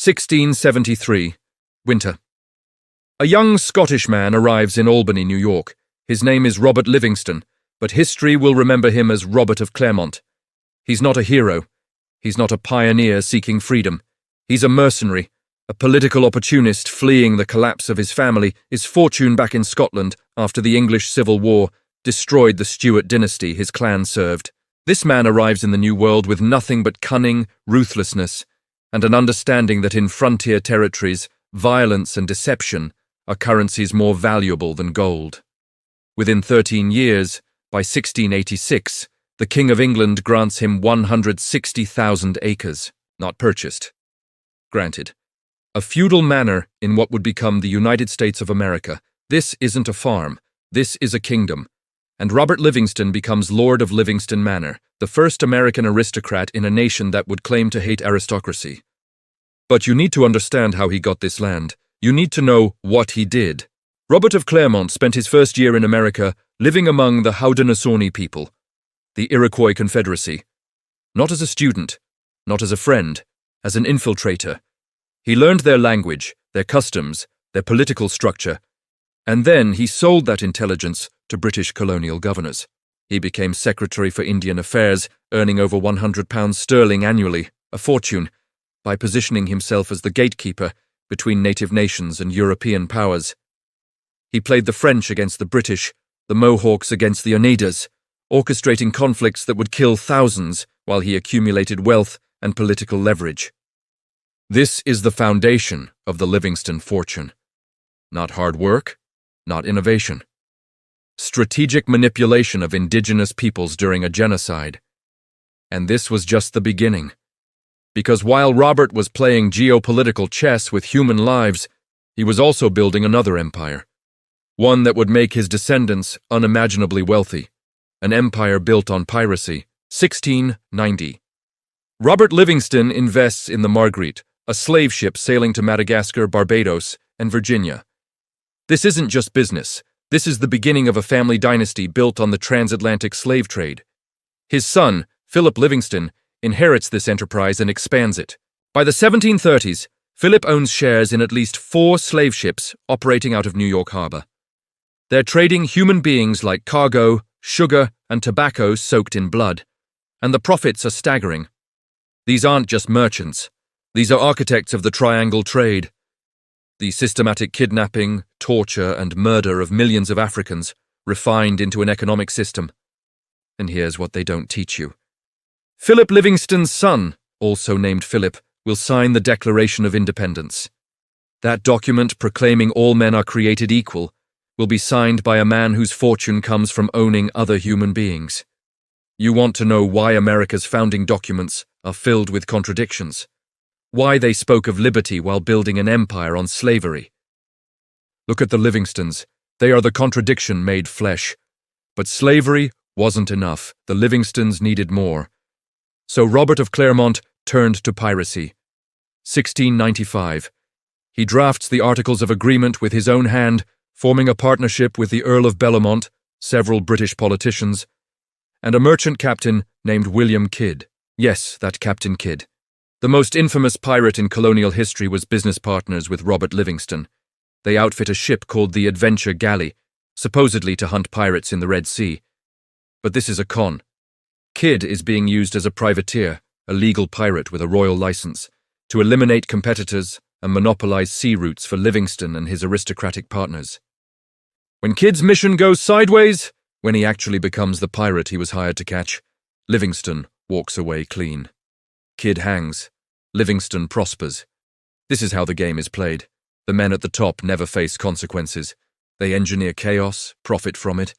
1673. Winter. A young Scottish man arrives in Albany, New York. His name is Robert Livingston, but history will remember him as Robert of Clermont. He's not a hero. He's not a pioneer seeking freedom. He's a mercenary, a political opportunist fleeing the collapse of his family, his fortune back in Scotland after the English Civil War destroyed the Stuart dynasty his clan served. This man arrives in the New World with nothing but cunning, ruthlessness, and an understanding that in frontier territories, violence and deception are currencies more valuable than gold. Within 13 years, by 1686, the King of England grants him 160,000 acres, not purchased. Granted. A feudal manor in what would become the United States of America. This isn't a farm, this is a kingdom. And Robert Livingston becomes Lord of Livingston Manor, the first American aristocrat in a nation that would claim to hate aristocracy. But you need to understand how he got this land. You need to know what he did. Robert of Clermont spent his first year in America living among the Haudenosaunee people, the Iroquois Confederacy. Not as a student, not as a friend, as an infiltrator. He learned their language, their customs, their political structure, and then he sold that intelligence to British colonial governors. He became Secretary for Indian Affairs, earning over £100 sterling annually, a fortune, by positioning himself as the gatekeeper between native nations and European powers. He played the French against the British, the Mohawks against the Oneidas, orchestrating conflicts that would kill thousands while he accumulated wealth and political leverage. This is the foundation of the Livingston fortune. Not hard work, not innovation. Strategic manipulation of indigenous peoples during a genocide. And this was just the beginning. Because while Robert was playing geopolitical chess with human lives, he was also building another empire. One that would make his descendants unimaginably wealthy. An empire built on piracy. 1690. Robert Livingston invests in the Marguerite, a slave ship sailing to Madagascar, Barbados, and Virginia. This isn't just business. This is the beginning of a family dynasty built on the transatlantic slave trade. His son, Philip Livingston, inherits this enterprise and expands it. By the 1730s, Philip owns shares in at least 4 slave ships operating out of New York Harbor. They're trading human beings like cargo, sugar, and tobacco soaked in blood, and the profits are staggering. These aren't just merchants. These are architects of the triangle trade. The systematic kidnapping, torture, and murder of millions of Africans, refined into an economic system. And here's what they don't teach you. Philip Livingston's son, also named Philip, will sign the Declaration of Independence. That document proclaiming all men are created equal will be signed by a man whose fortune comes from owning other human beings. You want to know why America's founding documents are filled with contradictions? Why they spoke of liberty while building an empire on slavery? Look at the Livingstons. They are the contradiction made flesh. But slavery wasn't enough. The Livingstons needed more. So Robert of Clermont turned to piracy. 1695. He drafts the Articles of Agreement with his own hand, forming a partnership with the Earl of Bellomont, several British politicians, and a merchant captain named William Kidd. Yes, that Captain Kidd. The most infamous pirate in colonial history was business partners with Robert Livingston. They outfit a ship called the Adventure Galley, supposedly to hunt pirates in the Red Sea. But this is a con. Kidd is being used as a privateer, a legal pirate with a royal license, to eliminate competitors and monopolize sea routes for Livingston and his aristocratic partners. When Kidd's mission goes sideways, when he actually becomes the pirate he was hired to catch, Livingston walks away clean. Kidd hangs. Livingston prospers. This is how the game is played. The men at the top never face consequences. They engineer chaos, profit from it,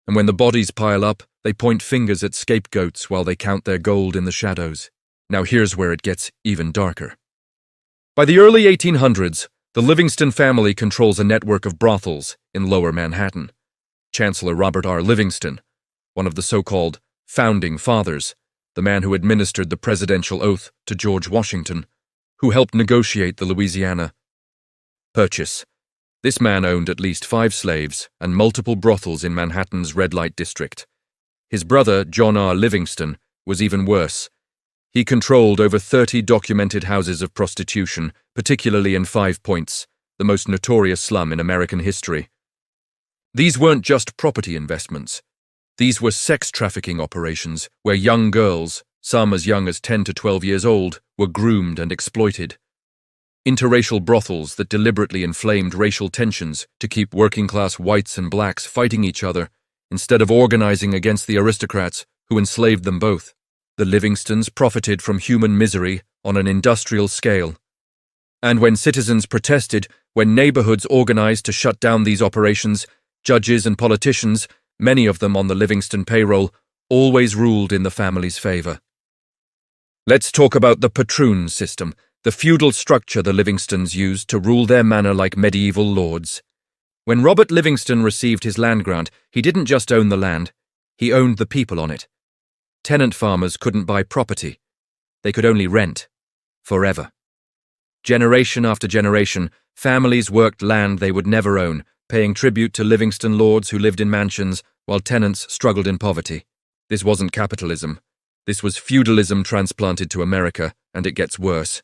and when the bodies pile up, they point fingers at scapegoats while they count their gold in the shadows. Now here's where it gets even darker. By the early 1800s, the Livingston family controls a network of brothels in Lower Manhattan. Chancellor Robert R. Livingston, one of the so-called Founding Fathers, the man who administered the presidential oath to George Washington, who helped negotiate the Louisiana Purchase. This man owned at least 5 slaves and multiple brothels in Manhattan's red light district. His brother, John R. Livingston, was even worse. He controlled over 30 documented houses of prostitution, particularly in 5 Points, the most notorious slum in American history. These weren't just property investments. These were sex trafficking operations where young girls, some as young as 10 to 12 years old, were groomed and exploited. Interracial brothels that deliberately inflamed racial tensions to keep working-class whites and blacks fighting each other instead of organizing against the aristocrats who enslaved them both. The Livingstons profited from human misery on an industrial scale. And when citizens protested, when neighborhoods organized to shut down these operations, judges and politicians, many of them on the Livingston payroll, always ruled in the family's favor. Let's talk about the patroon system, the feudal structure the Livingstons used to rule their manor like medieval lords. When Robert Livingston received his land grant, he didn't just own the land, he owned the people on it. Tenant farmers couldn't buy property. They could only rent. Forever. Generation after generation, families worked land they would never own, paying tribute to Livingston lords who lived in mansions while tenants struggled in poverty. This wasn't capitalism. This was feudalism transplanted to America, and it gets worse.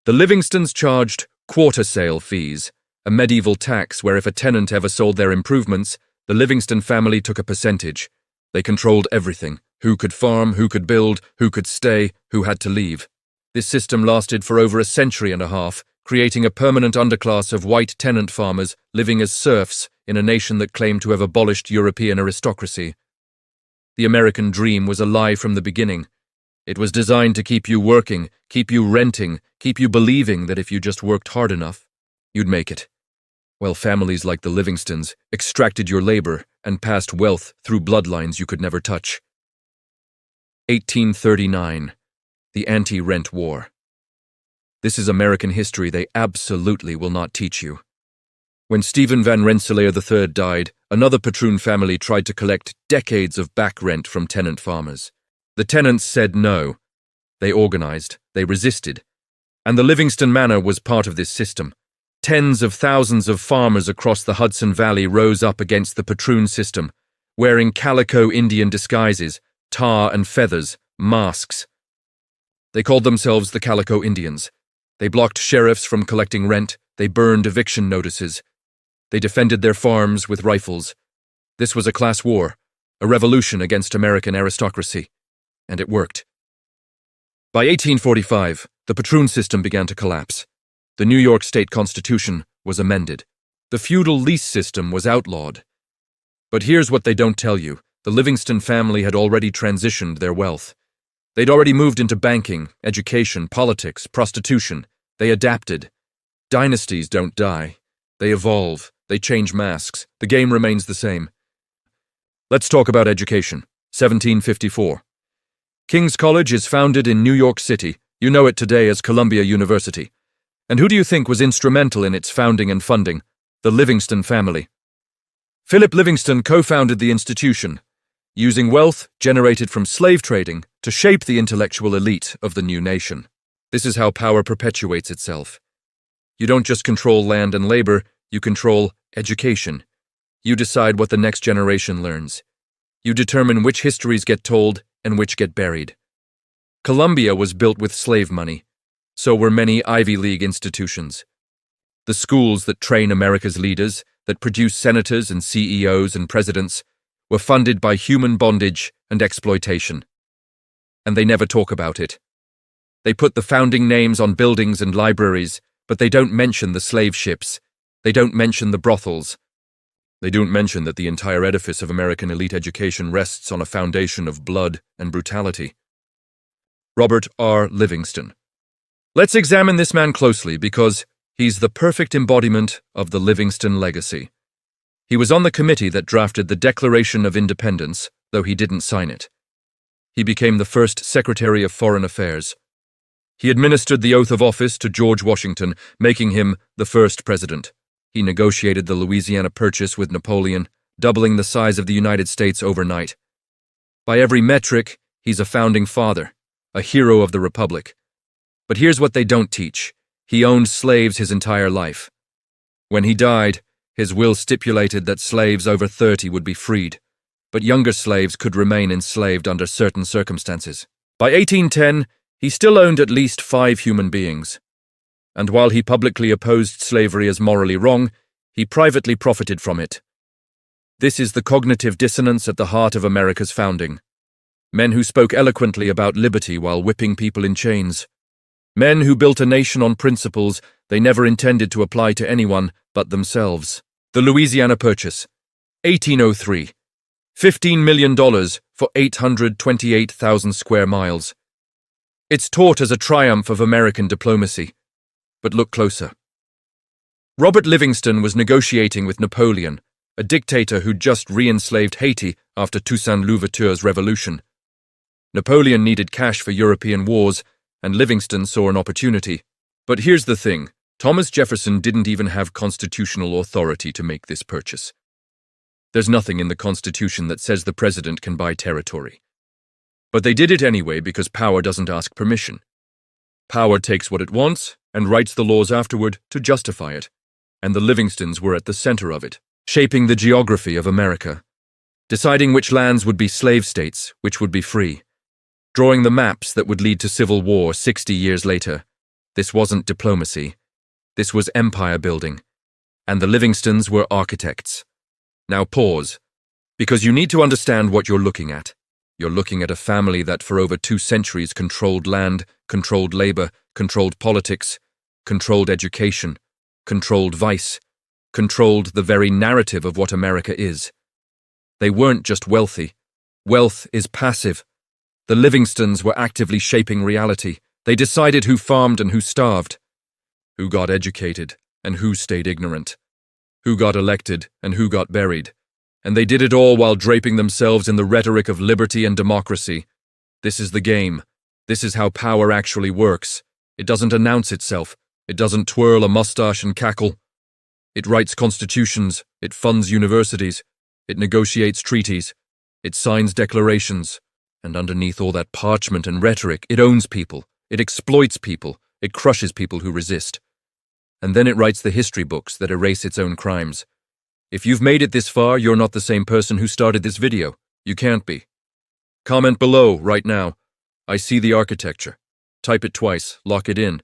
The Livingstons charged quarter sale fees, a medieval tax where if a tenant ever sold their improvements, the Livingston family took a percentage. They controlled everything: who could farm, who could build, who could stay, who had to leave. This system lasted for over a century and a half, creating a permanent underclass of white tenant farmers living as serfs in a nation that claimed to have abolished European aristocracy. The American dream was a lie from the beginning. It was designed to keep you working, keep you renting, keep you believing that if you just worked hard enough, you'd make it. Well, families like the Livingstons extracted your labor and passed wealth through bloodlines you could never touch. 1839. The Anti-Rent War. This is American history they absolutely will not teach you. When Stephen Van Rensselaer III died, another patroon family tried to collect decades of back rent from tenant farmers. The tenants said no. They organized, they resisted. And the Livingston Manor was part of this system. Tens of thousands of farmers across the Hudson Valley rose up against the patroon system, wearing calico Indian disguises, tar and feathers, masks. They called themselves the Calico Indians. They blocked sheriffs from collecting rent. They burned eviction notices. They defended their farms with rifles. This was a class war, a revolution against American aristocracy. And it worked. By 1845, the patroon system began to collapse. The New York State Constitution was amended. The feudal lease system was outlawed. But here's what they don't tell you. The Livingston family had already transitioned their wealth. They'd already moved into banking, education, politics, prostitution. They adapted. Dynasties don't die. They evolve. They change masks. The game remains the same. Let's talk about education. 1754. King's College is founded in New York City. You know it today as Columbia University. And who do you think was instrumental in its founding and funding? The Livingston family. Philip Livingston co-founded the institution, using wealth generated from slave trading to shape the intellectual elite of the new nation. This is how power perpetuates itself. You don't just control land and labor, you control education. You decide what the next generation learns. You determine which histories get told and which get buried. Columbia was built with slave money. So were many Ivy League institutions. The schools that train America's leaders, that produce senators and CEOs and presidents, were funded by human bondage and exploitation. And they never talk about it. They put the founding names on buildings and libraries, but they don't mention the slave ships. They don't mention the brothels. They don't mention that the entire edifice of American elite education rests on a foundation of blood and brutality. Robert R. Livingston. Let's examine this man closely because he's the perfect embodiment of the Livingston legacy. He was on the committee that drafted the Declaration of Independence, though he didn't sign it. He became the first Secretary of Foreign Affairs. He administered the oath of office to George Washington, making him the first president. He negotiated the Louisiana Purchase with Napoleon, doubling the size of the United States overnight. By every metric, he's a founding father, a hero of the Republic. But here's what they don't teach. He owned slaves his entire life. When he died, his will stipulated that slaves over 30 would be freed, but younger slaves could remain enslaved under certain circumstances. By 1810, He still owned at least 5 human beings. And while he publicly opposed slavery as morally wrong, he privately profited from it. This is the cognitive dissonance at the heart of America's founding. Men who spoke eloquently about liberty while whipping people in chains. Men who built a nation on principles they never intended to apply to anyone but themselves. The Louisiana Purchase, 1803. $15 million for 828,000 square miles. It's taught as a triumph of American diplomacy. But look closer. Robert Livingston was negotiating with Napoleon, a dictator who'd just re-enslaved Haiti after Toussaint Louverture's revolution. Napoleon needed cash for European wars, and Livingston saw an opportunity. But here's the thing. Thomas Jefferson didn't even have constitutional authority to make this purchase. There's nothing in the Constitution that says the president can buy territory. But they did it anyway because power doesn't ask permission. Power takes what it wants and writes the laws afterward to justify it. And the Livingstons were at the center of it, shaping the geography of America, deciding which lands would be slave states, which would be free, drawing the maps that would lead to civil war 60 years later. This wasn't diplomacy. This was empire building. And the Livingstons were architects. Now pause, because you need to understand what you're looking at. You're looking at a family that for over 2 centuries controlled land, controlled labor, controlled politics, controlled education, controlled vice, controlled the very narrative of what America is. They weren't just wealthy. Wealth is passive. The Livingstons were actively shaping reality. They decided who farmed and who starved, who got educated and who stayed ignorant, who got elected and who got buried. And they did it all while draping themselves in the rhetoric of liberty and democracy. This is the game. This is how power actually works. It doesn't announce itself. It doesn't twirl a mustache and cackle. It writes constitutions. It funds universities. It negotiates treaties. It signs declarations. And underneath all that parchment and rhetoric, it owns people. It exploits people. It crushes people who resist. And then it writes the history books that erase its own crimes. If you've made it this far, you're not the same person who started this video. You can't be. Comment below right now. I see the architecture. Type it twice. Lock it in.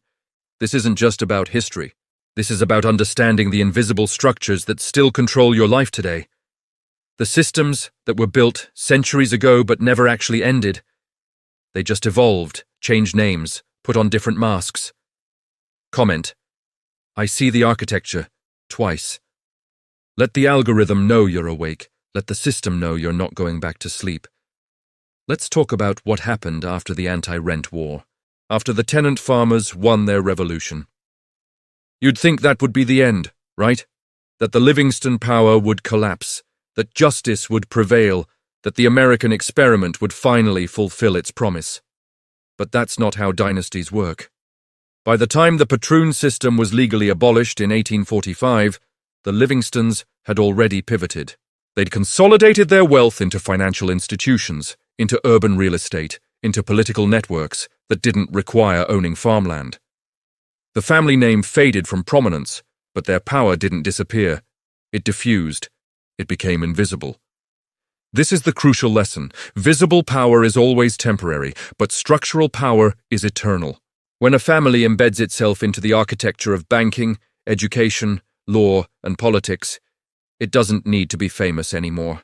This isn't just about history. This is about understanding the invisible structures that still control your life today. The systems that were built centuries ago but never actually ended. They just evolved, changed names, put on different masks. Comment. I see the architecture twice. Let the algorithm know you're awake. Let the system know you're not going back to sleep. Let's talk about what happened after the anti-rent war, after the tenant farmers won their revolution. You'd think that would be the end, right? That the Livingston power would collapse, that justice would prevail, that the American experiment would finally fulfill its promise. But that's not how dynasties work. By the time the patroon system was legally abolished in 1845, the Livingstons had already pivoted. They'd consolidated their wealth into financial institutions, into urban real estate, into political networks that didn't require owning farmland. The family name faded from prominence, but their power didn't disappear. It diffused. It became invisible. This is the crucial lesson. Visible power is always temporary, but structural power is eternal. When a family embeds itself into the architecture of banking, education, law, and politics, it doesn't need to be famous anymore.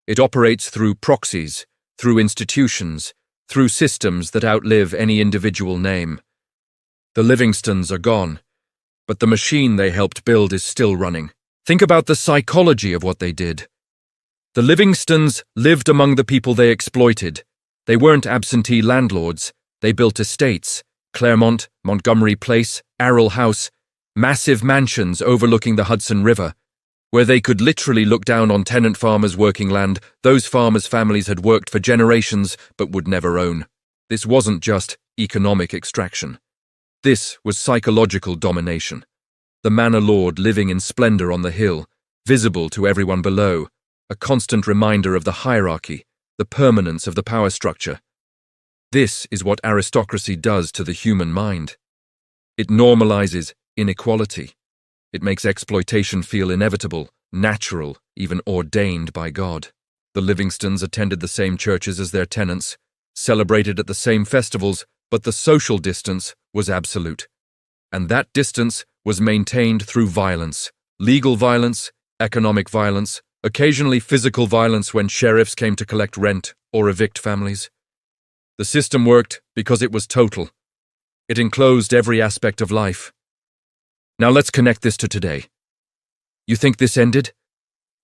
It operates through proxies, through institutions, through systems that outlive any individual name. The Livingstons are gone, but the machine they helped build is still running. Think about the psychology of what they did. The Livingstons lived among the people they exploited. They weren't absentee landlords. They built estates, Claremont, Montgomery Place, Arrell House, massive mansions overlooking the Hudson River, where they could literally look down on tenant farmers working land those farmers' families had worked for generations but would never own. This wasn't just economic extraction. This was psychological domination. The manor lord living in splendor on the hill, visible to everyone below, a constant reminder of the hierarchy, the permanence of the power structure. This is what aristocracy does to the human mind. It normalizes inequality. It makes exploitation feel inevitable, natural, even ordained by God. The Livingstons attended the same churches as their tenants, celebrated at the same festivals, but the social distance was absolute. And that distance was maintained through violence, legal violence, economic violence, occasionally physical violence when sheriffs came to collect rent or evict families. The system worked because it was total. It enclosed every aspect of life. Now let's connect this to today. You think this ended?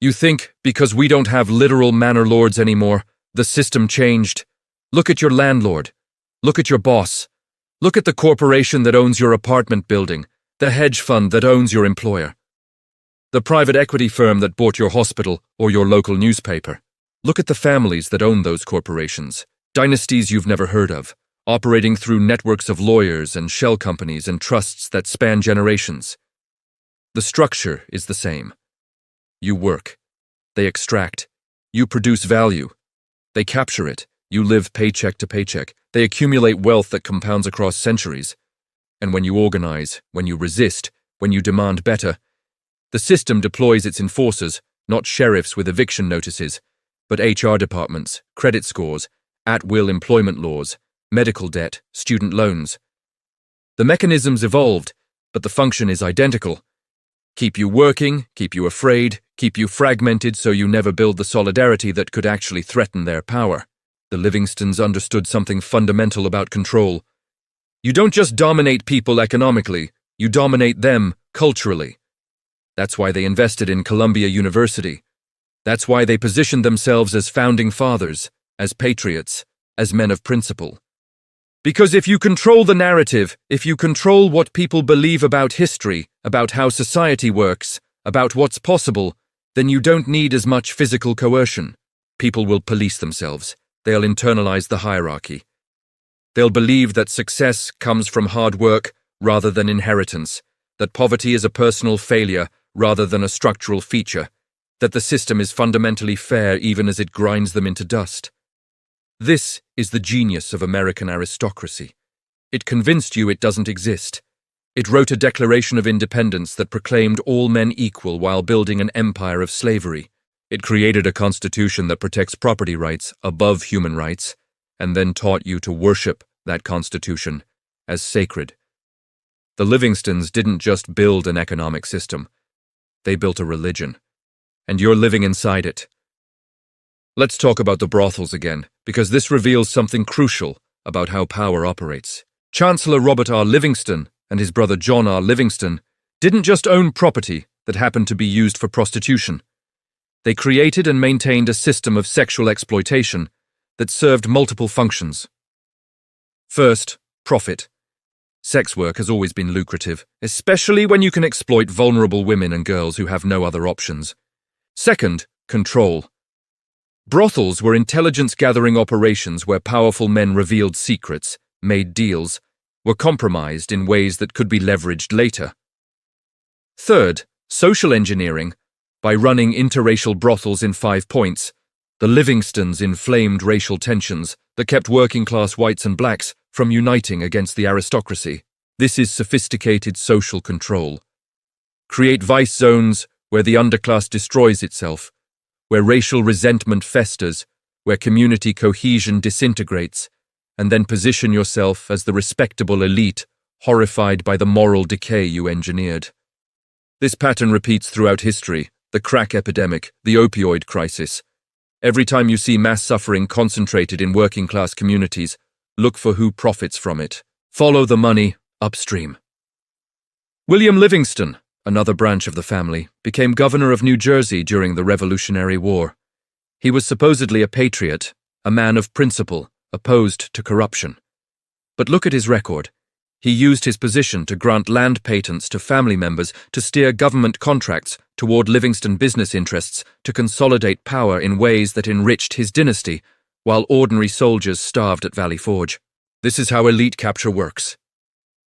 You think because we don't have literal manor lords anymore, the system changed? Look at your landlord. Look at your boss. Look at the corporation that owns your apartment building, the hedge fund that owns your employer, the private equity firm that bought your hospital or your local newspaper. Look at the families that own those corporations, dynasties you've never heard of, operating through networks of lawyers and shell companies and trusts that span generations. The structure is the same. You work. They extract. You produce value. They capture it. You live paycheck to paycheck. They accumulate wealth that compounds across centuries. And when you organize, when you resist, when you demand better, the system deploys its enforcers, not sheriffs with eviction notices, but HR departments, credit scores, at-will employment laws, medical debt, student loans. The mechanisms evolved, but the function is identical. Keep you working, keep you afraid, keep you fragmented so you never build the solidarity that could actually threaten their power. The Livingstons understood something fundamental about control. You don't just dominate people economically, you dominate them culturally. That's why they invested in Columbia University. That's why they positioned themselves as founding fathers, as patriots, as men of principle. Because if you control the narrative, if you control what people believe about history, about how society works, about what's possible, then you don't need as much physical coercion. People will police themselves. They'll internalize the hierarchy. They'll believe that success comes from hard work rather than inheritance, that poverty is a personal failure rather than a structural feature, that the system is fundamentally fair even as it grinds them into dust. This is the genius of American aristocracy. It convinced you it doesn't exist. It wrote a Declaration of Independence that proclaimed all men equal while building an empire of slavery. It created a constitution that protects property rights above human rights, and then taught you to worship that constitution as sacred. The Livingstons didn't just build an economic system. They built a religion. And you're living inside it. Let's talk about the brothels again, because this reveals something crucial about how power operates. Chancellor Robert R. Livingston and his brother John R. Livingston didn't just own property that happened to be used for prostitution. They created and maintained a system of sexual exploitation that served multiple functions. First, profit. Sex work has always been lucrative, especially when you can exploit vulnerable women and girls who have no other options. Second, control. Brothels were intelligence-gathering operations where powerful men revealed secrets, made deals, were compromised in ways that could be leveraged later. Third, social engineering. By running interracial brothels in 5 points, the Livingstons inflamed racial tensions that kept working-class whites and blacks from uniting against the aristocracy. This is sophisticated social control. Create vice zones where the underclass destroys itself, where racial resentment festers, where community cohesion disintegrates, and then position yourself as the respectable elite, horrified by the moral decay you engineered. This pattern repeats throughout history, the crack epidemic, the opioid crisis. Every time you see mass suffering concentrated in working-class communities, look for who profits from it. Follow the money upstream. William Livingston, another branch of the family, became governor of New Jersey during the Revolutionary War. He was supposedly a patriot, a man of principle, opposed to corruption. But look at his record. He used his position to grant land patents to family members, to steer government contracts toward Livingston business interests, to consolidate power in ways that enriched his dynasty, while ordinary soldiers starved at Valley Forge. This is how elite capture works.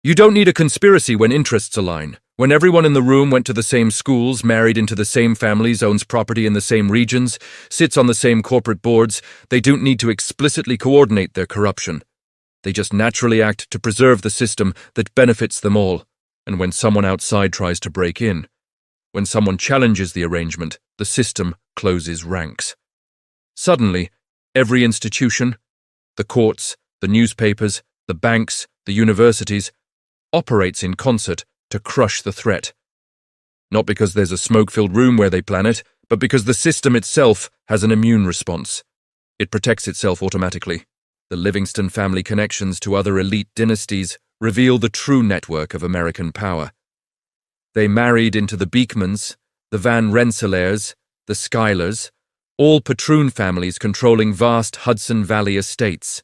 You don't need a conspiracy when interests align. When everyone in the room went to the same schools, married into the same families, owns property in the same regions, sits on the same corporate boards, they don't need to explicitly coordinate their corruption. They just naturally act to preserve the system that benefits them all. And when someone outside tries to break in, when someone challenges the arrangement, the system closes ranks. Suddenly, every institution, the courts, the newspapers, the banks, the universities, operates in concert to crush the threat. Not because there's a smoke-filled room where they plan it, but because the system itself has an immune response. It protects itself automatically. The Livingston family connections to other elite dynasties reveal the true network of American power. They married into the Beekmans, the Van Rensselaers, the Schuylers, all patroon families controlling vast Hudson Valley estates.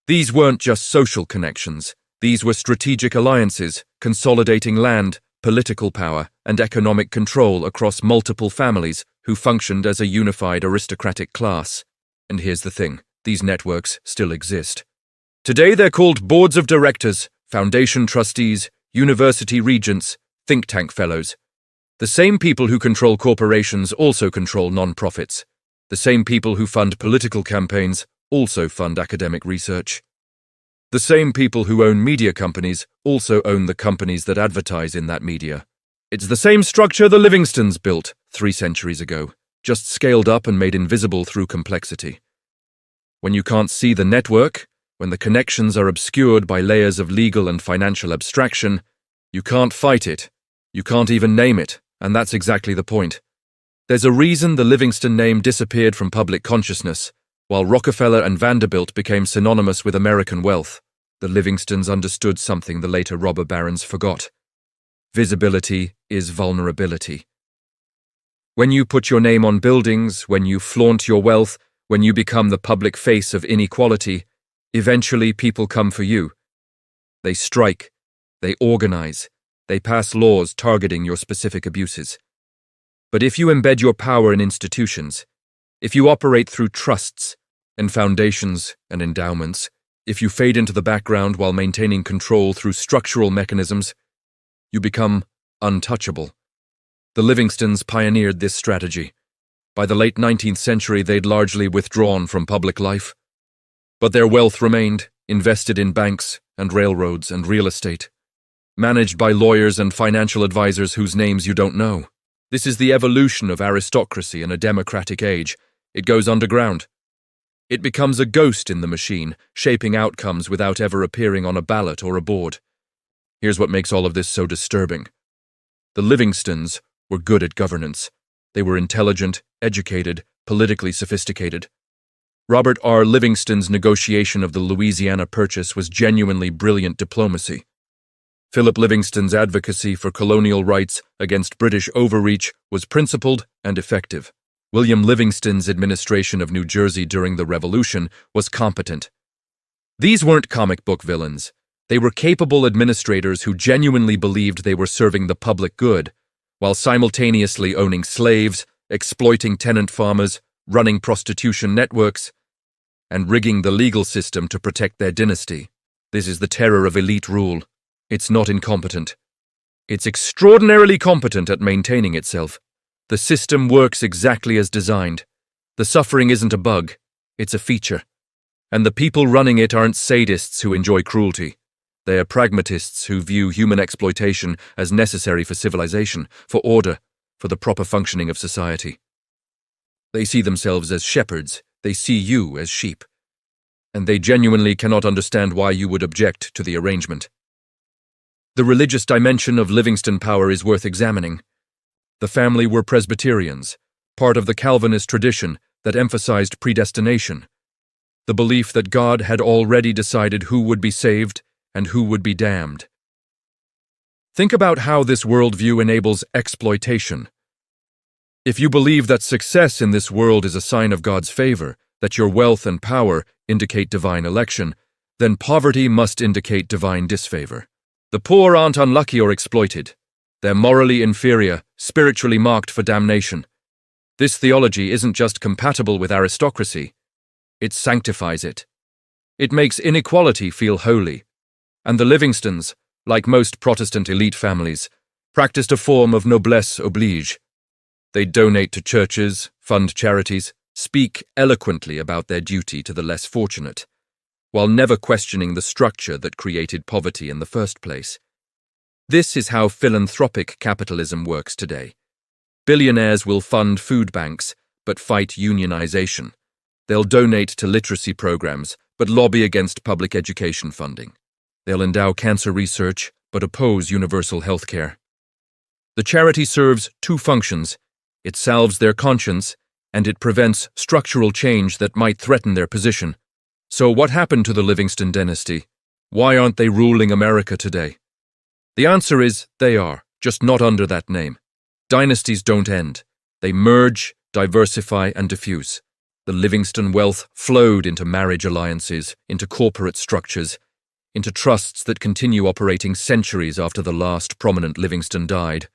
These weren't just social connections. These were strategic alliances, consolidating land, political power, and economic control across multiple families who functioned as a unified aristocratic class. And here's the thing, these networks still exist. Today they're called boards of directors, foundation trustees, university regents, think tank fellows. The same people who control corporations also control non-profits. The same people who fund political campaigns also fund academic research. The same people who own media companies also own the companies that advertise in that media. It's the same structure the Livingstons built 3 centuries ago, just scaled up and made invisible through complexity. When you can't see the network, when the connections are obscured by layers of legal and financial abstraction, you can't fight it. You can't even name it, and that's exactly the point. There's a reason the Livingston name disappeared from public consciousness, while Rockefeller and Vanderbilt became synonymous with American wealth. The Livingstons understood something the later robber barons forgot. Visibility is vulnerability. When you put your name on buildings, when you flaunt your wealth, when you become the public face of inequality, eventually people come for you. They strike, they organize, they pass laws targeting your specific abuses. But if you embed your power in institutions, if you operate through trusts and foundations and endowments, if you fade into the background while maintaining control through structural mechanisms, you become untouchable. The Livingstons pioneered this strategy. By the late 19th century, they'd largely withdrawn from public life. But their wealth remained, invested in banks and railroads and real estate, managed by lawyers and financial advisors whose names you don't know. This is the evolution of aristocracy in a democratic age. It goes underground. It becomes a ghost in the machine, shaping outcomes without ever appearing on a ballot or a board. Here's what makes all of this so disturbing. The Livingstons were good at governance. They were intelligent, educated, politically sophisticated. Robert R. Livingston's negotiation of the Louisiana Purchase was genuinely brilliant diplomacy. Philip Livingston's advocacy for colonial rights against British overreach was principled and effective. William Livingston's administration of New Jersey during the Revolution was competent. These weren't comic book villains. They were capable administrators who genuinely believed they were serving the public good, while simultaneously owning slaves, exploiting tenant farmers, running prostitution networks, and rigging the legal system to protect their dynasty. This is the terror of elite rule. It's not incompetent. It's extraordinarily competent at maintaining itself. The system works exactly as designed. The suffering isn't a bug, it's a feature. And the people running it aren't sadists who enjoy cruelty. They are pragmatists who view human exploitation as necessary for civilization, for order, for the proper functioning of society. They see themselves as shepherds, they see you as sheep. And they genuinely cannot understand why you would object to the arrangement. The religious dimension of Livingston power is worth examining. The family were Presbyterians, part of the Calvinist tradition that emphasized predestination, the belief that God had already decided who would be saved and who would be damned. Think about how this worldview enables exploitation. If you believe that success in this world is a sign of God's favor, that your wealth and power indicate divine election, then poverty must indicate divine disfavor. The poor aren't unlucky or exploited. They're morally inferior, spiritually marked for damnation. This theology isn't just compatible with aristocracy, it sanctifies it. It makes inequality feel holy. And the Livingstons, like most Protestant elite families, practiced a form of noblesse oblige. They donate to churches, fund charities, speak eloquently about their duty to the less fortunate, while never questioning the structure that created poverty in the first place. This is how philanthropic capitalism works today. Billionaires will fund food banks, but fight unionization. They'll donate to literacy programs, but lobby against public education funding. They'll endow cancer research, but oppose universal health care. The charity serves two functions. It salves their conscience, and it prevents structural change that might threaten their position. So what happened to the Livingston Dynasty? Why aren't they ruling America today? The answer is they are, just not under that name. Dynasties don't end. They merge, diversify, and diffuse. The Livingston wealth flowed into marriage alliances, into corporate structures, into trusts that continue operating centuries after the last prominent Livingston died.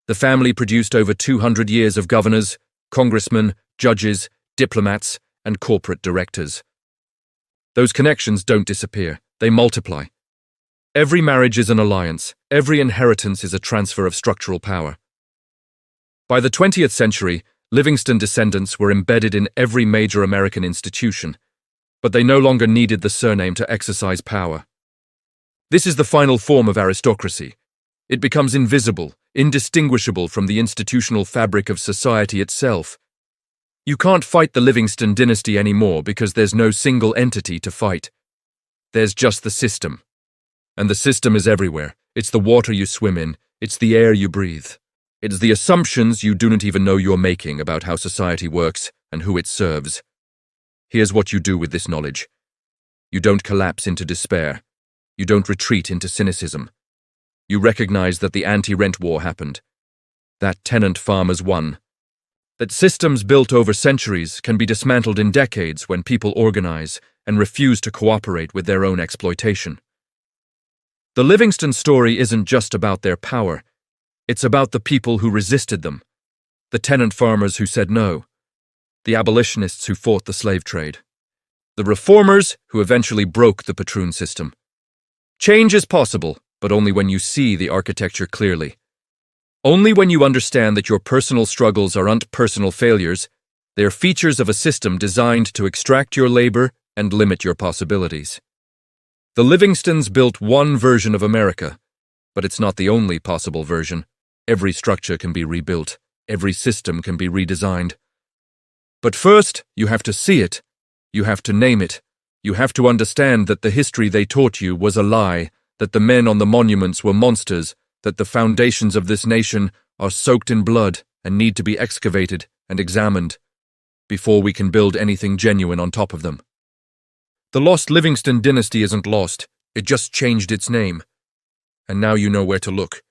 The family produced over 200 years of governors, congressmen, judges, diplomats, and corporate directors. Those connections don't disappear, they multiply. Every marriage is an alliance, every inheritance is a transfer of structural power. By the 20th century, Livingston descendants were embedded in every major American institution, but they no longer needed the surname to exercise power. This is the final form of aristocracy. It becomes invisible, indistinguishable from the institutional fabric of society itself. You can't fight the Livingston dynasty anymore because there's no single entity to fight. There's just the system. And the system is everywhere. It's the water you swim in. It's the air you breathe. It's the assumptions you do not even know you're making about how society works and who it serves. Here's what you do with this knowledge. You don't collapse into despair. You don't retreat into cynicism. You recognize that the anti-rent war happened. That tenant farmers won. That systems built over centuries can be dismantled in decades when people organize and refuse to cooperate with their own exploitation. The Livingston story isn't just about their power. It's about the people who resisted them. The tenant farmers who said no. The abolitionists who fought the slave trade. The reformers who eventually broke the patroon system. Change is possible, but only when you see the architecture clearly. Only when you understand that your personal struggles aren't personal failures, they are features of a system designed to extract your labor and limit your possibilities. The Livingstons built one version of America, but it's not the only possible version. Every structure can be rebuilt. Every system can be redesigned. But first, you have to see it. You have to name it. You have to understand that the history they taught you was a lie, that the men on the monuments were monsters, that the foundations of this nation are soaked in blood and need to be excavated and examined before we can build anything genuine on top of them. The lost Livingston dynasty isn't lost, it just changed its name. And now you know where to look.